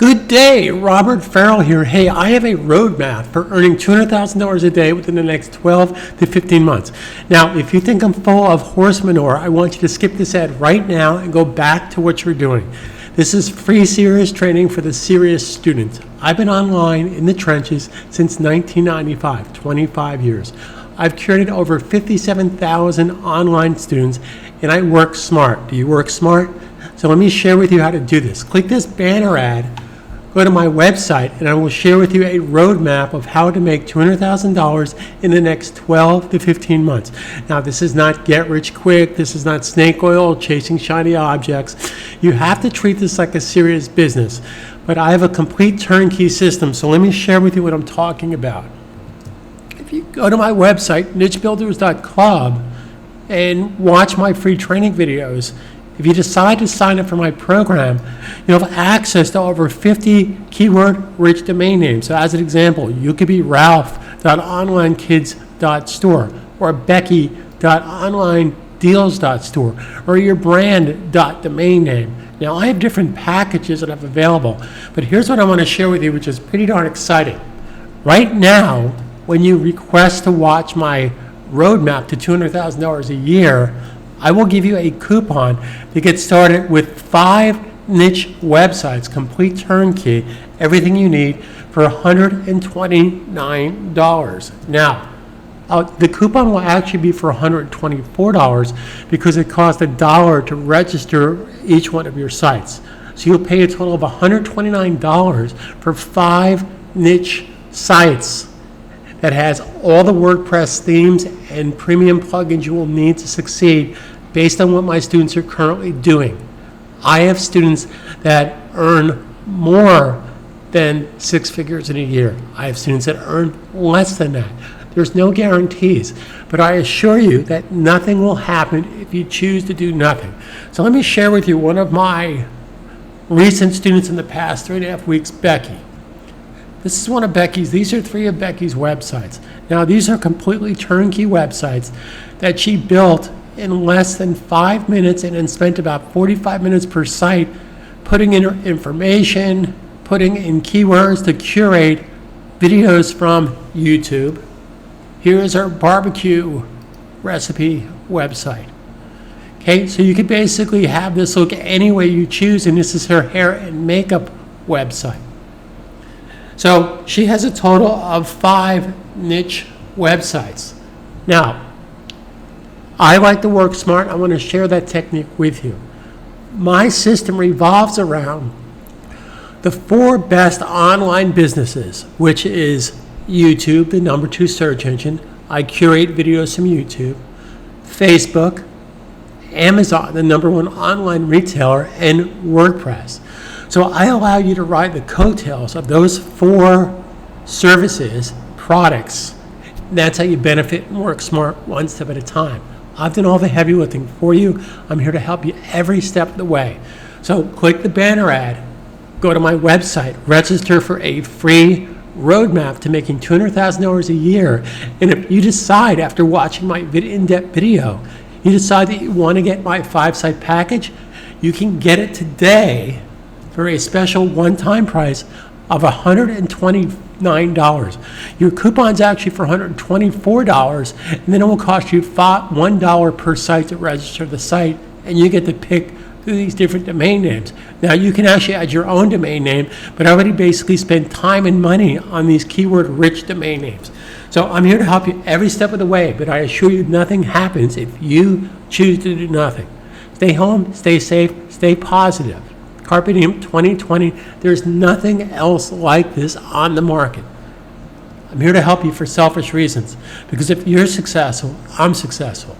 Good day, Robert Farrell here. Hey, I have a roadmap for earning $200,000 a day within the next 12 to 15 months. Now, if you think I'm full of horse manure, I want you to skip this ad right now and go back to what you're doing. This is free serious training for the serious student. I've been online in the trenches since 1995, 25 years. I've curated over 57,000 online students, and I work smart. Do you work smart? So let me share with you how to do this. Click this banner ad, go to my website, and I will share with you a roadmap of how to make $200,000 in the next 12 to 15 months. Now, this is not get rich quick. This is not snake oil, chasing shiny objects. You have to treat this like a serious business. But I have a complete turnkey system, so let me share with you what I'm talking about. If you go to my website, nichebuilders.club, and watch my free training videos, if you decide to sign up for my program, you'll have access to over 50 keyword-rich domain names. So as an example, you could be ralph.onlinekids.store or becky.onlinedeals.store or your brand.domain name. Now, I have different packages that I have available, but here's what I want to share with you, which is pretty darn exciting. Right now, when you request to watch my roadmap to $200,000 a year, I will give you a coupon to get started with 5 niche websites, complete turnkey, everything you need for $129. Now, the coupon will actually be for $124 because it costs $1 to register each one of your sites. So you'll pay a total of $129 for 5 niche sites that has all the WordPress themes and premium plugins you will need to succeed based on what my students are currently doing. I have students that earn more than 6 figures in a year. I have students that earn less than that. There's no guarantees, but I assure you that nothing will happen if you choose to do nothing. So let me share with you one of my recent students in the past 3.5 weeks, Becky. This is one of Becky's. These are 3 of Becky's websites. Now, these are completely turnkey websites that she built in less than 5 minutes and then spent about 45 minutes per site putting in her information, putting in keywords to curate videos from YouTube. Here is our barbecue recipe website. Okay, so you could basically have this look any way you choose, and this is her hair and makeup website. So she has a total of 5 niche websites. Now, I like to work smart. I want to share that technique with you. My system revolves around the 4 best online businesses, which is YouTube, the number 2 search engine. I curate videos from YouTube. Facebook, Amazon, the number 1 online retailer, and WordPress. So I allow you to ride the coattails of those 4 services, products. That's how you benefit and work smart one step at a time. I've done all the heavy lifting for you. I'm here to help you every step of the way. So click the banner ad, go to my website, register for a free roadmap to making $200,000 a year. And if you decide after watching my in-depth video, you decide that you want to get my 5-site package, you can get it today for a special one-time price of $129. Your coupon's actually for $124, and then it will cost you $1 per site to register the site, and you get to pick through these different domain names. Now, you can actually add your own domain name, but I already basically spent time and money on these keyword-rich domain names. So I'm here to help you every step of the way, but I assure you nothing happens if you choose to do nothing. Stay home, stay safe, stay positive. Carpe Diem 2020, there's nothing else like this on the market. I'm here to help you for selfish reasons, because if you're successful, I'm successful.